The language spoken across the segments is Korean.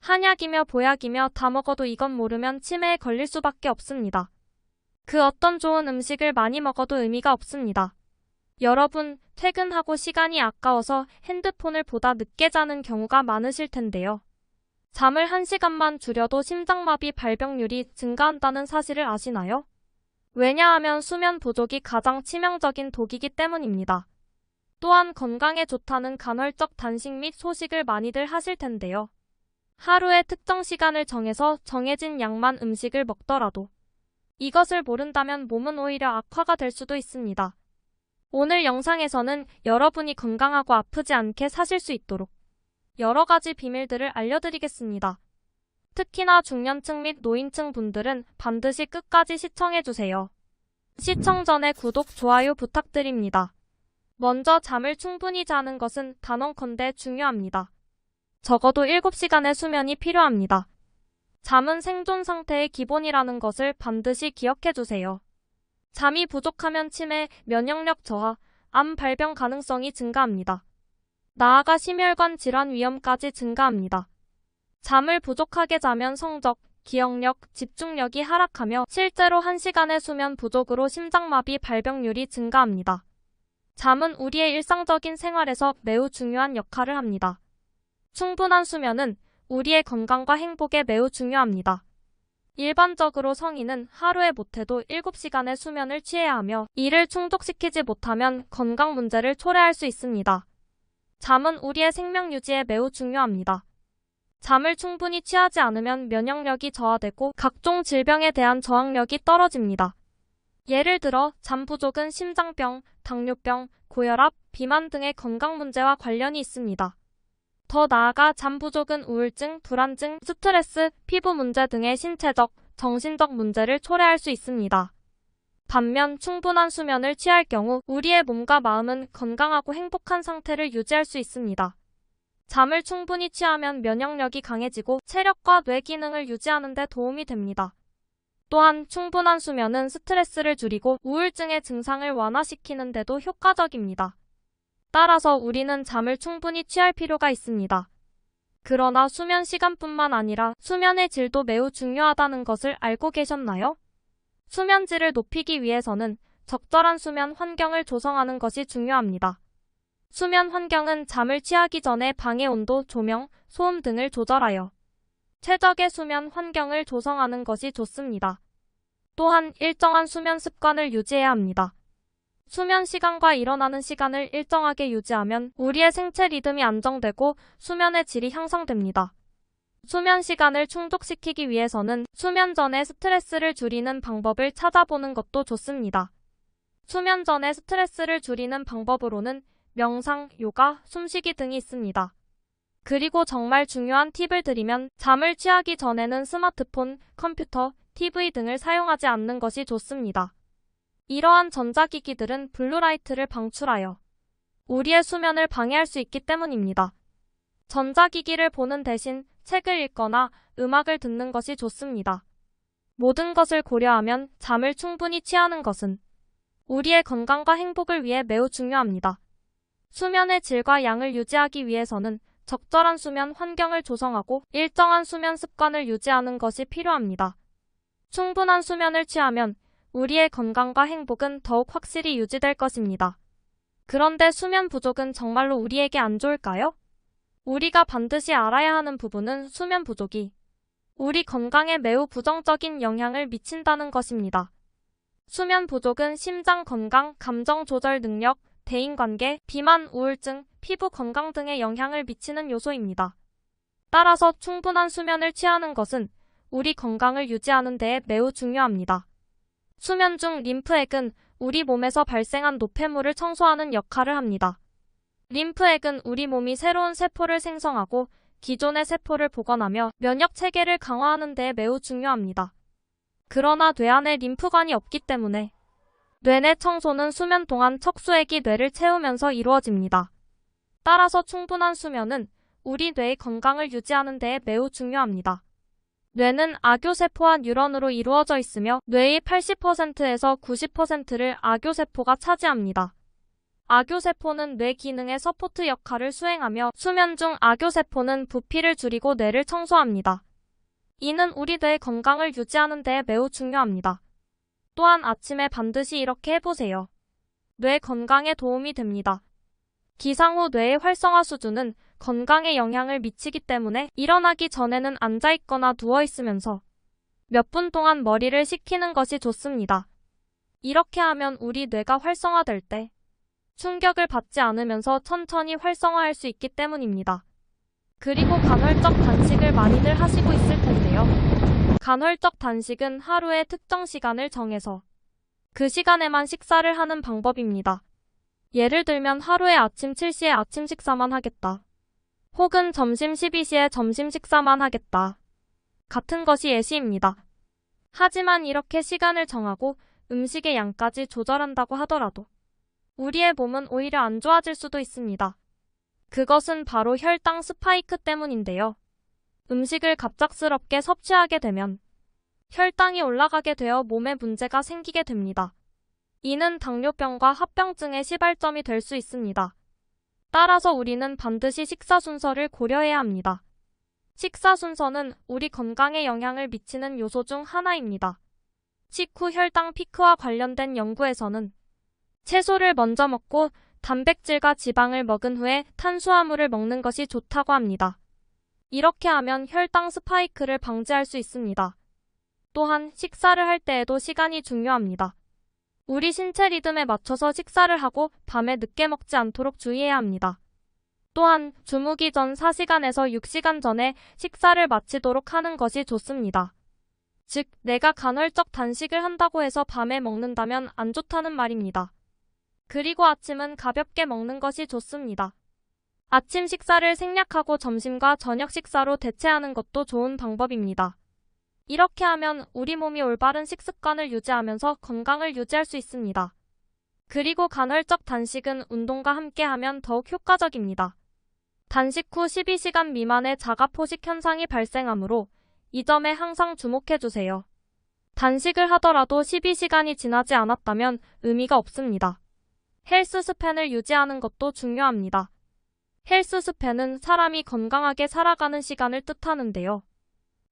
한약이며 보약이며 다 먹어도 이건 모르면 치매에 걸릴 수밖에 없습니다. 그 어떤 좋은 음식을 많이 먹어도 의미가 없습니다. 여러분, 퇴근하고 시간이 아까워서 핸드폰을 보다 늦게 자는 경우가 많으실 텐데요. 잠을 1시간만 줄여도 심장마비 발병률이 증가한다는 사실을 아시나요? 왜냐하면 수면 부족이 가장 치명적인 독이기 때문입니다. 또한 건강에 좋다는 간헐적 단식 및 소식을 많이들 하실 텐데요. 하루에 특정 시간을 정해서 정해진 양만 음식을 먹더라도 이것을 모른다면 몸은 오히려 악화가 될 수도 있습니다. 오늘 영상에서는 여러분이 건강하고 아프지 않게 사실 수 있도록 여러 가지 비밀들을 알려드리겠습니다. 특히나 중년층 및 노인층 분들은 반드시 끝까지 시청해주세요. 시청 전에 구독, 좋아요 부탁드립니다. 먼저 잠을 충분히 자는 것은 단언컨대 중요합니다. 적어도 7시간의 수면이 필요합니다. 잠은 생존 상태의 기본이라는 것을 반드시 기억해주세요. 잠이 부족하면 치매, 면역력 저하, 암 발병 가능성이 증가합니다. 나아가 심혈관 질환 위험까지 증가합니다. 잠을 부족하게 자면 성적, 기억력, 집중력이 하락하며 실제로 1시간의 수면 부족으로 심장마비 발병률이 증가합니다. 잠은 우리의 일상적인 생활에서 매우 중요한 역할을 합니다. 충분한 수면은 우리의 건강과 행복에 매우 중요합니다. 일반적으로 성인은 하루에 못해도 7시간의 수면을 취해야 하며 이를 충족시키지 못하면 건강 문제를 초래할 수 있습니다. 잠은 우리의 생명 유지에 매우 중요합니다. 잠을 충분히 취하지 않으면 면역력이 저하되고 각종 질병에 대한 저항력이 떨어집니다. 예를 들어 잠 부족은 심장병, 당뇨병, 고혈압, 비만 등의 건강 문제와 관련이 있습니다. 더 나아가 잠 부족은 우울증, 불안증, 스트레스, 피부 문제 등의 신체적, 정신적 문제를 초래할 수 있습니다. 반면 충분한 수면을 취할 경우 우리의 몸과 마음은 건강하고 행복한 상태를 유지할 수 있습니다. 잠을 충분히 취하면 면역력이 강해지고 체력과 뇌 기능을 유지하는 데 도움이 됩니다. 또한 충분한 수면은 스트레스를 줄이고 우울증의 증상을 완화시키는 데도 효과적입니다. 따라서 우리는 잠을 충분히 취할 필요가 있습니다. 그러나 수면 시간뿐만 아니라 수면의 질도 매우 중요하다는 것을 알고 계셨나요? 수면 질을 높이기 위해서는 적절한 수면 환경을 조성하는 것이 중요합니다. 수면 환경은 잠을 취하기 전에 방의 온도, 조명, 소음 등을 조절하여 최적의 수면 환경을 조성하는 것이 좋습니다. 또한 일정한 수면 습관을 유지해야 합니다. 수면 시간과 일어나는 시간을 일정하게 유지하면 우리의 생체 리듬이 안정되고 수면의 질이 향상됩니다. 수면 시간을 충족시키기 위해서는 수면 전에 스트레스를 줄이는 방법을 찾아보는 것도 좋습니다. 수면 전에 스트레스를 줄이는 방법으로는 명상, 요가, 숨쉬기 등이 있습니다. 그리고 정말 중요한 팁을 드리면 잠을 취하기 전에는 스마트폰, 컴퓨터, TV 등을 사용하지 않는 것이 좋습니다. 이러한 전자기기들은 블루라이트를 방출하여 우리의 수면을 방해할 수 있기 때문입니다. 전자기기를 보는 대신 책을 읽거나 음악을 듣는 것이 좋습니다. 모든 것을 고려하면 잠을 충분히 취하는 것은 우리의 건강과 행복을 위해 매우 중요합니다. 수면의 질과 양을 유지하기 위해서는 적절한 수면 환경을 조성하고 일정한 수면 습관을 유지하는 것이 필요합니다. 충분한 수면을 취하면 우리의 건강과 행복은 더욱 확실히 유지될 것입니다. 그런데 수면 부족은 정말로 우리에게 안 좋을까요? 우리가 반드시 알아야 하는 부분은 수면 부족이 우리 건강에 매우 부정적인 영향을 미친다는 것입니다. 수면 부족은 심장 건강, 감정 조절 능력, 대인관계, 비만, 우울증, 피부 건강 등에 영향을 미치는 요소입니다. 따라서 충분한 수면을 취하는 것은 우리 건강을 유지하는 데 매우 중요합니다. 수면 중 림프액은 우리 몸에서 발생한 노폐물을 청소하는 역할을 합니다. 림프액은 우리 몸이 새로운 세포를 생성하고 기존의 세포를 복원하며 면역 체계를 강화하는 데 매우 중요합니다. 그러나 뇌 안에 림프관이 없기 때문에 뇌내 청소는 수면 동안 척수액이 뇌를 채우면서 이루어집니다. 따라서 충분한 수면은 우리 뇌의 건강을 유지하는 데 매우 중요합니다. 뇌는 아교세포와 뉴런으로 이루어져 있으며 뇌의 80%에서 90%를 아교세포가 차지합니다. 악교세포는 뇌 기능의 서포트 역할을 수행하며 수면 중 악교세포는 부피를 줄이고 뇌를 청소합니다. 이는 우리 뇌의 건강을 유지하는 데 매우 중요합니다. 또한 아침에 반드시 이렇게 해보세요. 뇌 건강에 도움이 됩니다. 기상 후 뇌의 활성화 수준은 건강에 영향을 미치기 때문에 일어나기 전에는 앉아있거나 누워있으면서 몇 분 동안 머리를 식히는 것이 좋습니다. 이렇게 하면 우리 뇌가 활성화될 때 충격을 받지 않으면서 천천히 활성화할 수 있기 때문입니다. 그리고 간헐적 단식을 많이들 하시고 있을 텐데요. 간헐적 단식은 하루에 특정 시간을 정해서 그 시간에만 식사를 하는 방법입니다. 예를 들면 하루에 아침 7시에 아침 식사만 하겠다. 혹은 점심 12시에 점심 식사만 하겠다. 같은 것이 예시입니다. 하지만 이렇게 시간을 정하고 음식의 양까지 조절한다고 하더라도 우리의 몸은 오히려 안 좋아질 수도 있습니다. 그것은 바로 혈당 스파이크 때문인데요. 음식을 갑작스럽게 섭취하게 되면 혈당이 올라가게 되어 몸에 문제가 생기게 됩니다. 이는 당뇨병과 합병증의 시발점이 될 수 있습니다. 따라서 우리는 반드시 식사 순서를 고려해야 합니다. 식사 순서는 우리 건강에 영향을 미치는 요소 중 하나입니다. 식후 혈당 피크와 관련된 연구에서는 채소를 먼저 먹고 단백질과 지방을 먹은 후에 탄수화물을 먹는 것이 좋다고 합니다. 이렇게 하면 혈당 스파이크를 방지할 수 있습니다. 또한 식사를 할 때에도 시간이 중요합니다. 우리 신체 리듬에 맞춰서 식사를 하고 밤에 늦게 먹지 않도록 주의해야 합니다. 또한 주무기 전 4시간에서 6시간 전에 식사를 마치도록 하는 것이 좋습니다. 즉, 내가 간헐적 단식을 한다고 해서 밤에 먹는다면 안 좋다는 말입니다. 그리고 아침은 가볍게 먹는 것이 좋습니다. 아침 식사를 생략하고 점심과 저녁 식사로 대체하는 것도 좋은 방법입니다. 이렇게 하면 우리 몸이 올바른 식습관을 유지하면서 건강을 유지할 수 있습니다. 그리고 간헐적 단식은 운동과 함께 하면 더욱 효과적입니다. 단식 후 12시간 미만의 자가포식 현상이 발생하므로 이 점에 항상 주목해주세요. 단식을 하더라도 12시간이 지나지 않았다면 의미가 없습니다. 헬스 스팬을 유지하는 것도 중요합니다. 헬스 스팬은 사람이 건강하게 살아가는 시간을 뜻하는데요.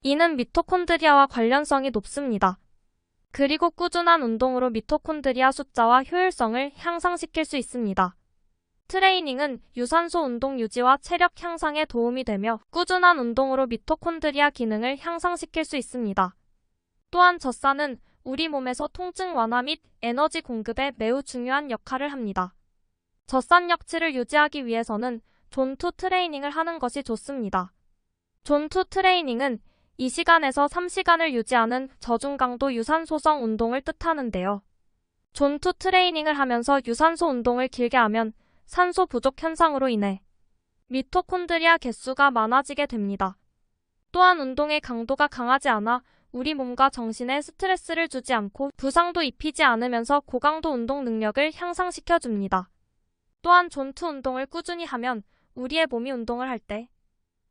이는 미토콘드리아와 관련성이 높습니다. 그리고 꾸준한 운동으로 미토콘드리아 숫자와 효율성을 향상시킬 수 있습니다. 트레이닝은 유산소 운동 유지와 체력 향상에 도움이 되며 꾸준한 운동으로 미토콘드리아 기능을 향상시킬 수 있습니다. 또한 젖산은 우리 몸에서 통증 완화 및 에너지 공급에 매우 중요한 역할을 합니다. 젖산 역치를 유지하기 위해서는 존2 트레이닝을 하는 것이 좋습니다. 존2 트레이닝은 2시간에서 3시간을 유지하는 저중강도 유산소성 운동을 뜻하는데요. 존2 트레이닝을 하면서 유산소 운동을 길게 하면 산소 부족 현상으로 인해 미토콘드리아 개수가 많아지게 됩니다. 또한 운동의 강도가 강하지 않아 우리 몸과 정신에 스트레스를 주지 않고 부상도 입히지 않으면서 고강도 운동 능력을 향상시켜줍니다. 또한 존2 운동을 꾸준히 하면 우리의 몸이 운동을 할 때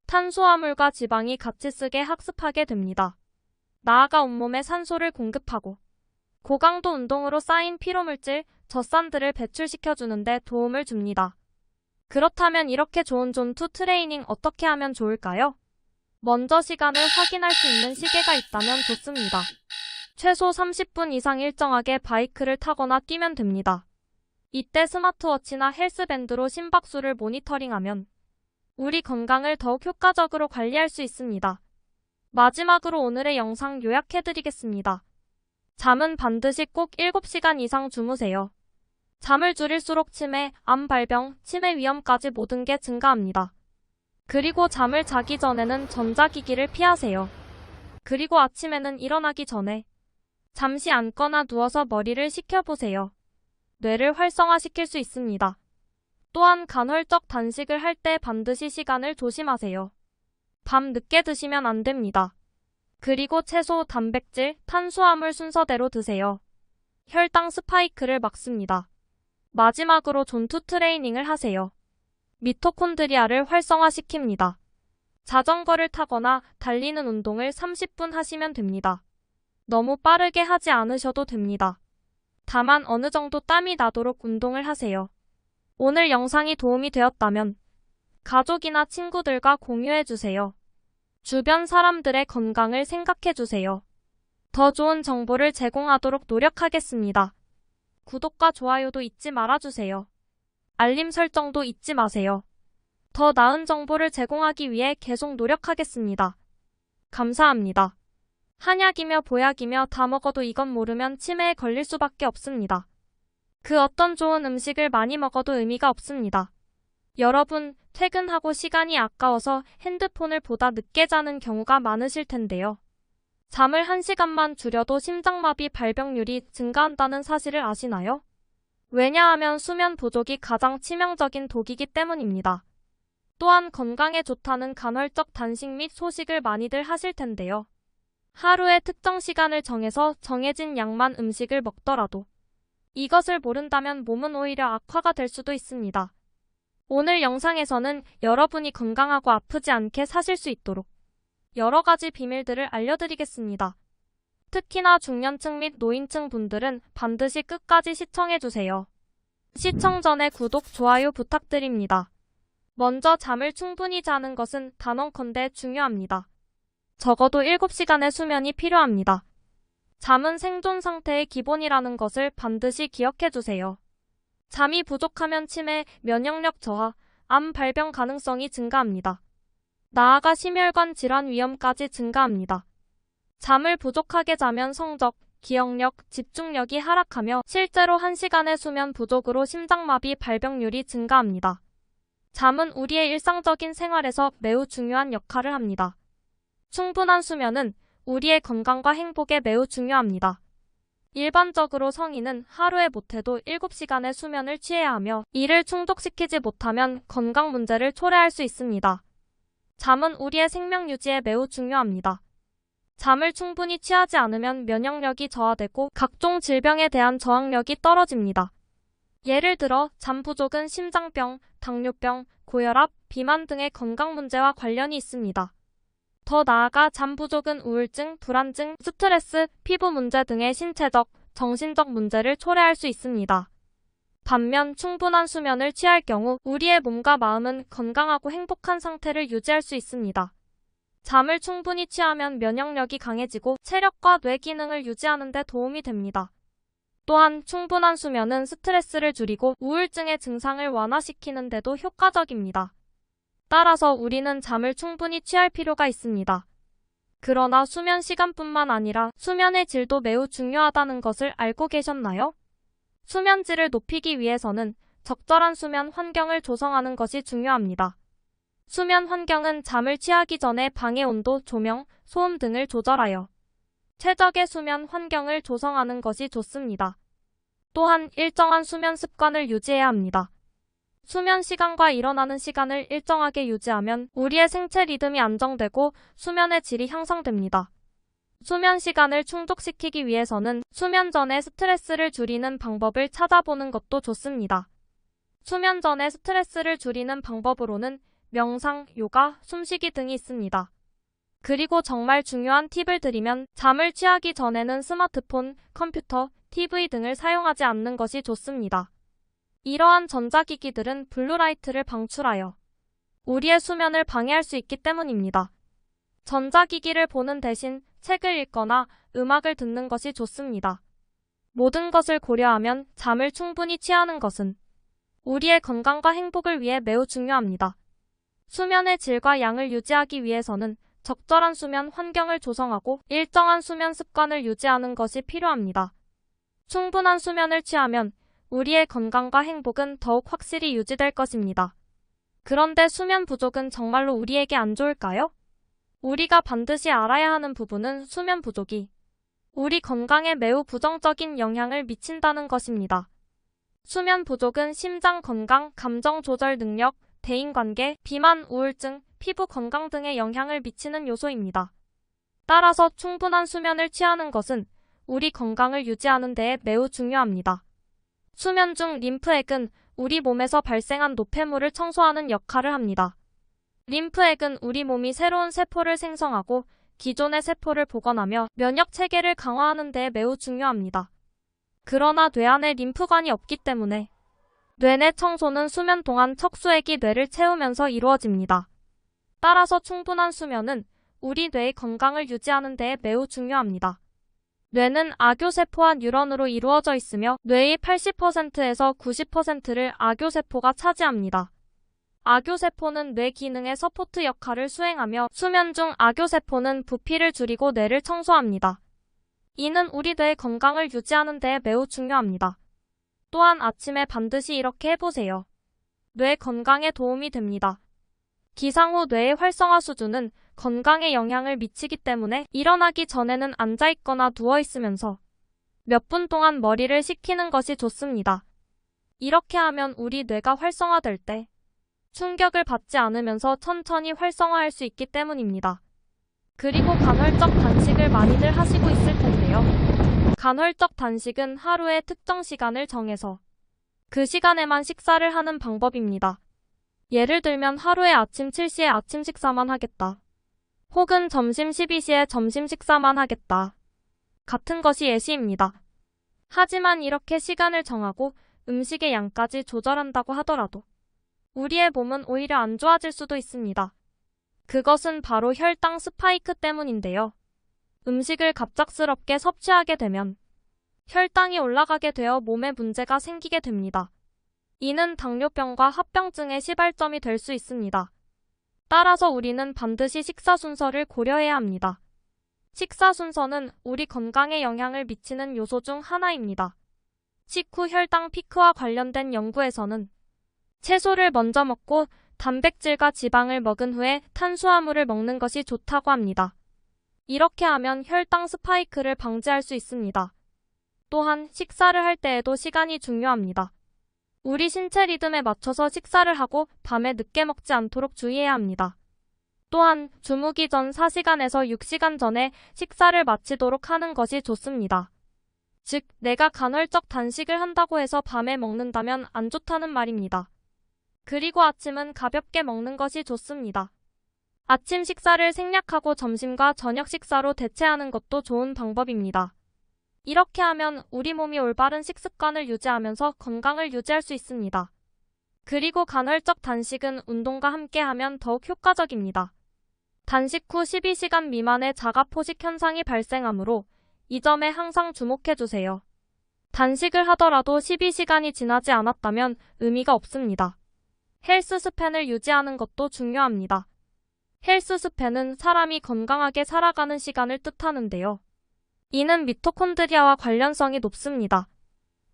탄수화물과 지방이 같이 쓰게 학습하게 됩니다. 나아가 온몸에 산소를 공급하고 고강도 운동으로 쌓인 피로물질, 젖산들을 배출시켜주는 데 도움을 줍니다. 그렇다면 이렇게 좋은 존2 트레이닝 어떻게 하면 좋을까요? 먼저 시간을 확인할 수 있는 시계가 있다면 좋습니다. 최소 30분 이상 일정하게 바이크를 타거나 뛰면 됩니다. 이때 스마트워치나 헬스밴드로 심박수를 모니터링하면 우리 건강을 더욱 효과적으로 관리할 수 있습니다. 마지막으로 오늘의 영상 요약해드리겠습니다. 잠은 반드시 꼭 7시간 이상 주무세요. 잠을 줄일수록 치매, 암 발병, 치매 위험까지 모든 게 증가합니다. 그리고 잠을 자기 전에는 전자기기를 피하세요. 그리고 아침에는 일어나기 전에 잠시 앉거나 누워서 머리를 식혀보세요. 뇌를 활성화시킬 수 있습니다. 또한 간헐적 단식을 할 때 반드시 시간을 조심하세요. 밤 늦게 드시면 안 됩니다. 그리고 채소, 단백질, 탄수화물 순서대로 드세요. 혈당 스파이크를 막습니다. 마지막으로 존2 트레이닝을 하세요. 미토콘드리아를 활성화시킵니다. 자전거를 타거나 달리는 운동을 30분 하시면 됩니다. 너무 빠르게 하지 않으셔도 됩니다. 다만 어느 정도 땀이 나도록 운동을 하세요. 오늘 영상이 도움이 되었다면 가족이나 친구들과 공유해주세요. 주변 사람들의 건강을 생각해주세요. 더 좋은 정보를 제공하도록 노력하겠습니다. 구독과 좋아요도 잊지 말아주세요. 알림 설정도 잊지 마세요. 더 나은 정보를 제공하기 위해 계속 노력하겠습니다. 감사합니다. 한약이며 보약이며 다 먹어도 이건 모르면 치매에 걸릴 수밖에 없습니다. 그 어떤 좋은 음식을 많이 먹어도 의미가 없습니다. 여러분, 퇴근하고 시간이 아까워서 핸드폰을 보다 늦게 자는 경우가 많으실 텐데요. 잠을 1시간만 줄여도 심장마비 발병률이 증가한다는 사실을 아시나요? 왜냐하면 수면 부족이 가장 치명적인 독이기 때문입니다. 또한 건강에 좋다는 간헐적 단식 및 소식을 많이들 하실 텐데요. 하루에 특정 시간을 정해서 정해진 양만 음식을 먹더라도 이것을 모른다면 몸은 오히려 악화가 될 수도 있습니다. 오늘 영상에서는 여러분이 건강하고 아프지 않게 사실 수 있도록 여러 가지 비밀들을 알려드리겠습니다. 특히나 중년층 및 노인층 분들은 반드시 끝까지 시청해주세요. 시청 전에 구독, 좋아요 부탁드립니다. 먼저 잠을 충분히 자는 것은 단언컨대 중요합니다. 적어도 7시간의 수면이 필요합니다. 잠은 생존 상태의 기본이라는 것을 반드시 기억해주세요. 잠이 부족하면 치매, 면역력 저하, 암 발병 가능성이 증가합니다. 나아가 심혈관 질환 위험까지 증가합니다. 잠을 부족하게 자면 성적, 기억력, 집중력이 하락하며 실제로 1시간의 수면 부족으로 심장마비 발병률이 증가합니다. 잠은 우리의 일상적인 생활에서 매우 중요한 역할을 합니다. 충분한 수면은 우리의 건강과 행복에 매우 중요합니다. 일반적으로 성인은 하루에 못해도 7시간의 수면을 취해야 하며 이를 충족시키지 못하면 건강 문제를 초래할 수 있습니다. 잠은 우리의 생명 유지에 매우 중요합니다. 잠을 충분히 취하지 않으면 면역력이 저하되고 각종 질병에 대한 저항력이 떨어집니다. 예를 들어 잠 부족은 심장병, 당뇨병, 고혈압, 비만 등의 건강 문제와 관련이 있습니다. 더 나아가 잠 부족은 우울증, 불안증, 스트레스, 피부 문제 등의 신체적, 정신적 문제를 초래할 수 있습니다. 반면 충분한 수면을 취할 경우 우리의 몸과 마음은 건강하고 행복한 상태를 유지할 수 있습니다. 잠을 충분히 취하면 면역력이 강해지고 체력과 뇌 기능을 유지하는 데 도움이 됩니다. 또한 충분한 수면은 스트레스를 줄이고 우울증의 증상을 완화시키는 데도 효과적입니다. 따라서 우리는 잠을 충분히 취할 필요가 있습니다. 그러나 수면 시간뿐만 아니라 수면의 질도 매우 중요하다는 것을 알고 계셨나요? 수면 질을 높이기 위해서는 적절한 수면 환경을 조성하는 것이 중요합니다. 수면 환경은 잠을 취하기 전에 방의 온도, 조명, 소음 등을 조절하여 최적의 수면 환경을 조성하는 것이 좋습니다. 또한 일정한 수면 습관을 유지해야 합니다. 수면 시간과 일어나는 시간을 일정하게 유지하면 우리의 생체 리듬이 안정되고 수면의 질이 향상됩니다. 수면 시간을 충족시키기 위해서는 수면 전에 스트레스를 줄이는 방법을 찾아보는 것도 좋습니다. 수면 전에 스트레스를 줄이는 방법으로는 명상, 요가, 숨쉬기 등이 있습니다. 그리고 정말 중요한 팁을 드리면 잠을 취하기 전에는 스마트폰, 컴퓨터, TV 등을 사용하지 않는 것이 좋습니다. 이러한 전자기기들은 블루라이트를 방출하여 우리의 수면을 방해할 수 있기 때문입니다. 전자기기를 보는 대신 책을 읽거나 음악을 듣는 것이 좋습니다. 모든 것을 고려하면 잠을 충분히 취하는 것은 우리의 건강과 행복을 위해 매우 중요합니다. 수면의 질과 양을 유지하기 위해서는 적절한 수면 환경을 조성하고 일정한 수면 습관을 유지하는 것이 필요합니다. 충분한 수면을 취하면 우리의 건강과 행복은 더욱 확실히 유지될 것입니다. 그런데 수면 부족은 정말로 우리에게 안 좋을까요? 우리가 반드시 알아야 하는 부분은 수면 부족이 우리 건강에 매우 부정적인 영향을 미친다는 것입니다. 수면 부족은 심장 건강, 감정 조절 능력, 대인관계, 비만, 우울증, 피부 건강 등에 영향을 미치는 요소입니다. 따라서 충분한 수면을 취하는 것은 우리 건강을 유지하는 데에 매우 중요합니다. 수면 중 림프액은 우리 몸에서 발생한 노폐물을 청소하는 역할을 합니다. 림프액은 우리 몸이 새로운 세포를 생성하고 기존의 세포를 복원하며 면역 체계를 강화하는 데 매우 중요합니다. 그러나 뇌 안에 림프관이 없기 때문에 뇌내 청소는 수면 동안 척수액이 뇌를 채우면서 이루어집니다. 따라서 충분한 수면은 우리 뇌의 건강을 유지하는 데 매우 중요합니다. 뇌는 아교세포와 뉴런으로 이루어져 있으며 뇌의 80%에서 90%를 아교세포가 차지합니다. 아교세포는 뇌 기능의 서포트 역할을 수행하며 수면 중 아교세포는 부피를 줄이고 뇌를 청소합니다. 이는 우리 뇌의 건강을 유지하는 데 매우 중요합니다. 또한 아침에 반드시 이렇게 해보세요. 뇌 건강에 도움이 됩니다. 기상 후 뇌의 활성화 수준은 건강에 영향을 미치기 때문에 일어나기 전에는 앉아있거나 누워있으면서 몇 분 동안 머리를 식히는 것이 좋습니다. 이렇게 하면 우리 뇌가 활성화될 때 충격을 받지 않으면서 천천히 활성화할 수 있기 때문입니다. 그리고 간헐적 단식을 많이들 하시고 있을 텐데요. 간헐적 단식은 하루에 특정 시간을 정해서 그 시간에만 식사를 하는 방법입니다. 예를 들면 하루에 아침 7시에 아침 식사만 하겠다. 혹은 점심 12시에 점심 식사만 하겠다. 같은 것이 예시입니다. 하지만 이렇게 시간을 정하고 음식의 양까지 조절한다고 하더라도 우리의 몸은 오히려 안 좋아질 수도 있습니다. 그것은 바로 혈당 스파이크 때문인데요. 음식을 갑작스럽게 섭취하게 되면 혈당이 올라가게 되어 몸에 문제가 생기게 됩니다. 이는 당뇨병과 합병증의 시발점이 될 수 있습니다. 따라서 우리는 반드시 식사 순서를 고려해야 합니다. 식사 순서는 우리 건강에 영향을 미치는 요소 중 하나입니다. 식후 혈당 피크와 관련된 연구에서는 채소를 먼저 먹고 단백질과 지방을 먹은 후에 탄수화물을 먹는 것이 좋다고 합니다. 이렇게 하면 혈당 스파이크를 방지할 수 있습니다. 또한 식사를 할 때에도 시간이 중요합니다. 우리 신체 리듬에 맞춰서 식사를 하고 밤에 늦게 먹지 않도록 주의해야 합니다. 또한 주무기 전 4시간에서 6시간 전에 식사를 마치도록 하는 것이 좋습니다. 즉, 내가 간헐적 단식을 한다고 해서 밤에 먹는다면 안 좋다는 말입니다. 그리고 아침은 가볍게 먹는 것이 좋습니다. 아침 식사를 생략하고 점심과 저녁 식사로 대체하는 것도 좋은 방법입니다. 이렇게 하면 우리 몸이 올바른 식습관을 유지하면서 건강을 유지할 수 있습니다. 그리고 간헐적 단식은 운동과 함께 하면 더욱 효과적입니다. 단식 후 12시간 미만의 자가포식 현상이 발생하므로 이 점에 항상 주목해주세요. 단식을 하더라도 12시간이 지나지 않았다면 의미가 없습니다. 헬스 스팬을 유지하는 것도 중요합니다. 헬스 스팬은 사람이 건강하게 살아가는 시간을 뜻하는데요. 이는 미토콘드리아와 관련성이 높습니다.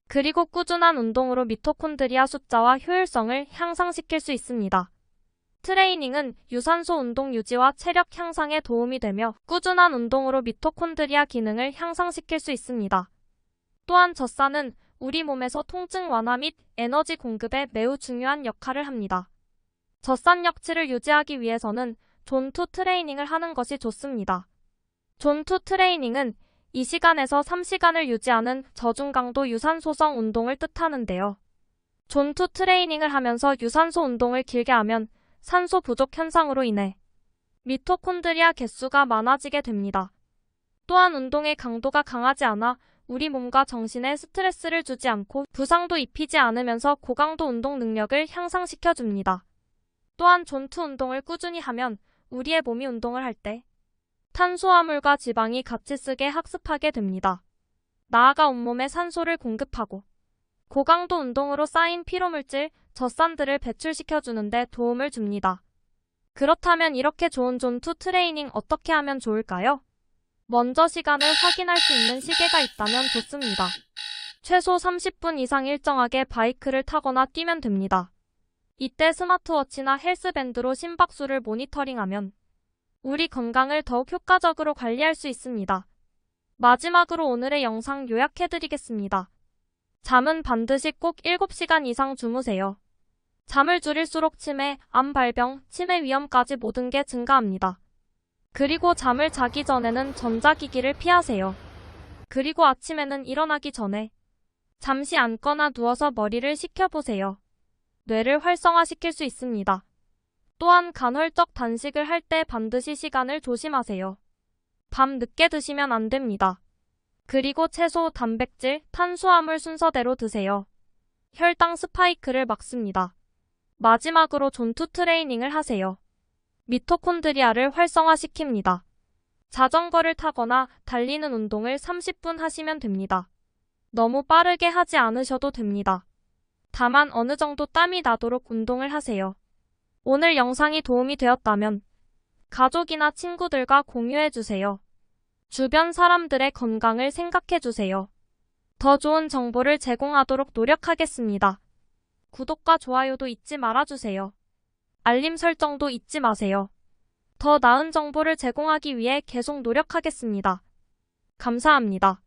그리고 꾸준한 운동으로 미토콘드리아 숫자와 효율성을 향상시킬 수 있습니다. 트레이닝은 유산소 운동 유지와 체력 향상에 도움이 되며 꾸준한 운동으로 미토콘드리아 기능을 향상시킬 수 있습니다. 또한 젖산은 우리 몸에서 통증 완화 및 에너지 공급에 매우 중요한 역할을 합니다. 젖산 역치를 유지하기 위해서는 존2 트레이닝을 하는 것이 좋습니다. 존2 트레이닝은 2시간에서 3시간을 유지하는 저중강도 유산소성 운동을 뜻하는데요. 존2 트레이닝을 하면서 유산소 운동을 길게 하면 산소 부족 현상으로 인해 미토콘드리아 개수가 많아지게 됩니다. 또한 운동의 강도가 강하지 않아 우리 몸과 정신에 스트레스를 주지 않고 부상도 입히지 않으면서 고강도 운동 능력을 향상시켜줍니다. 또한 존2 운동을 꾸준히 하면 우리의 몸이 운동을 할 때 탄수화물과 지방이 같이 쓰게 학습하게 됩니다. 나아가 온몸에 산소를 공급하고 고강도 운동으로 쌓인 피로물질, 젖산들을 배출시켜주는 데 도움을 줍니다. 그렇다면 이렇게 좋은 존2 트레이닝 어떻게 하면 좋을까요? 먼저 시간을 확인할 수 있는 시계가 있다면 좋습니다. 최소 30분 이상 일정하게 바이크를 타거나 뛰면 됩니다. 이때 스마트워치나 헬스밴드로 심박수를 모니터링하면 우리 건강을 더욱 효과적으로 관리할 수 있습니다. 마지막으로 오늘의 영상 요약해드리겠습니다. 잠은 반드시 꼭 7시간 이상 주무세요. 잠을 줄일수록 치매, 암 발병, 치매 위험까지 모든 게 증가합니다. 그리고 잠을 자기 전에는 전자기기를 피하세요. 그리고 아침에는 일어나기 전에 잠시 앉거나 누워서 머리를 식혀보세요. 뇌를 활성화시킬 수 있습니다. 또한 간헐적 단식을 할 때 반드시 시간을 조심하세요. 밤 늦게 드시면 안 됩니다. 그리고 채소, 단백질, 탄수화물 순서대로 드세요. 혈당 스파이크를 막습니다. 마지막으로 존투 트레이닝을 하세요. 미토콘드리아를 활성화시킵니다. 자전거를 타거나 달리는 운동을 30분 하시면 됩니다. 너무 빠르게 하지 않으셔도 됩니다. 다만 어느 정도 땀이 나도록 운동을 하세요. 오늘 영상이 도움이 되었다면 가족이나 친구들과 공유해주세요. 주변 사람들의 건강을 생각해주세요. 더 좋은 정보를 제공하도록 노력하겠습니다. 구독과 좋아요도 잊지 말아주세요. 알림 설정도 잊지 마세요. 더 나은 정보를 제공하기 위해 계속 노력하겠습니다. 감사합니다.